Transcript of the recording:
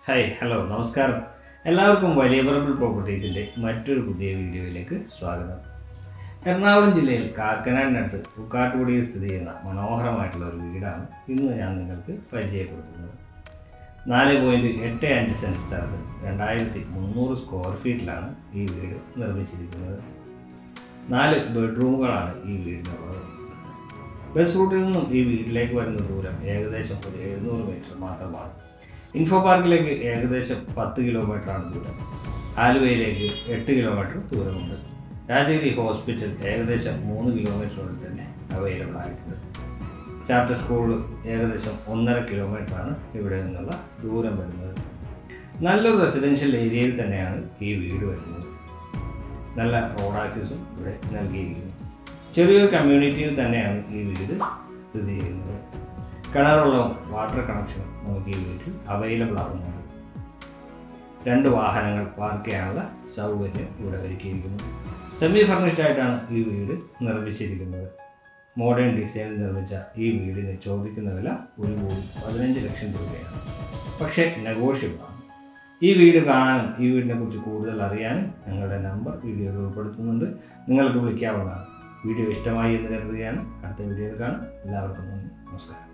Hello നമസ്കാരം. എല്ലാവർക്കും വലിയ പറമ്പിൽ പ്രോപ്പർട്ടീസിൻ്റെ മറ്റൊരു പുതിയ വീഡിയോയിലേക്ക് സ്വാഗതം. എറണാകുളം ജില്ലയിൽ കാക്കനാടിനടുത്ത് പൂക്കാട്ടുപടിയിൽ സ്ഥിതി ചെയ്യുന്ന മനോഹരമായിട്ടുള്ള ഒരു വീടാണ് ഇന്ന് ഞാൻ നിങ്ങൾക്ക് പരിചയപ്പെടുത്തുന്നത്. 4.85 സെൻറ്റ് സ്ഥലത്ത് 2300 സ്ക്വയർ ഫീറ്റിലാണ് ഈ വീട് നിർമ്മിച്ചിരിക്കുന്നത്. 4 ബെഡ്റൂമുകളാണ് ഈ വീടിനുള്ളത്. ബസ് റൂട്ടിൽ നിന്നും ഈ വീട്ടിലേക്ക് വരുന്ന ദൂരം ഏകദേശം ഒരു 700 മീറ്റർ മാത്രമാണ്. ഇൻഫോ പാർക്കിലേക്ക് ഏകദേശം 10 കിലോമീറ്ററാണ് ദൂരം. ആലുവയിലേക്ക് 8 കിലോമീറ്റർ ദൂരമുണ്ട്. രാജഗിരി ഹോസ്പിറ്റൽ ഏകദേശം 3 കിലോമീറ്ററുള്ളിൽ തന്നെ അവൈലബിൾ ആയിട്ടുണ്ട്. ചാപ്റ്റർ സ്കൂൾ ഏകദേശം 1.5 കിലോമീറ്ററാണ് ഇവിടെ നിന്നുള്ള ദൂരം വരുന്നത്. നല്ലൊരു റെസിഡൻഷ്യൽ ഏരിയയിൽ തന്നെയാണ് ഈ വീട് വരുന്നത്. നല്ല റോഡ് ആക്സസും ഇവിടെ നൽകിയിരിക്കുന്നു. ചെറിയൊരു കമ്മ്യൂണിറ്റിയിൽ തന്നെയാണ് ഈ വീട് സ്ഥിതി ചെയ്യുന്നത്. കിണറുള്ളതും വാട്ടർ കണക്ഷനും നമുക്ക് ഈ വീട്ടിൽ അവൈലബിൾ ആകുന്നുണ്ട്. 2 വാഹനങ്ങൾ പാർക്ക് ചെയ്യാനുള്ള സൗകര്യം ഇവിടെ ഒരുക്കിയിരിക്കുന്നു. സെമി ഫർണിഷ്ഡ് ആയിട്ടാണ് ഈ വീട് നിർമ്മിച്ചിരിക്കുന്നത്. മോഡേൺ ഡിസൈനിൽ നിർമ്മിച്ച ഈ വീടിന് ചോദിക്കുന്ന വില 1,15 ലക്ഷം രൂപയാണ്. പക്ഷേ നെഗോഷ്യബിൾ ആണ്. ഈ വീട് കാണാനും ഈ വീടിനെ കുറിച്ച് കൂടുതൽ അറിയാനും ഞങ്ങളുടെ നമ്പർ വീഡിയോയിൽ ഉൾപ്പെടുത്തുന്നുണ്ട്. നിങ്ങൾക്ക് വിളിക്കാവുന്നതാണ്. വീഡിയോ ഇഷ്ടമായി എന്ന് കരുതുകയാണ്. അടുത്ത വീഡിയോയിൽ കാണാം. എല്ലാവർക്കും നന്ദി, നമസ്കാരം.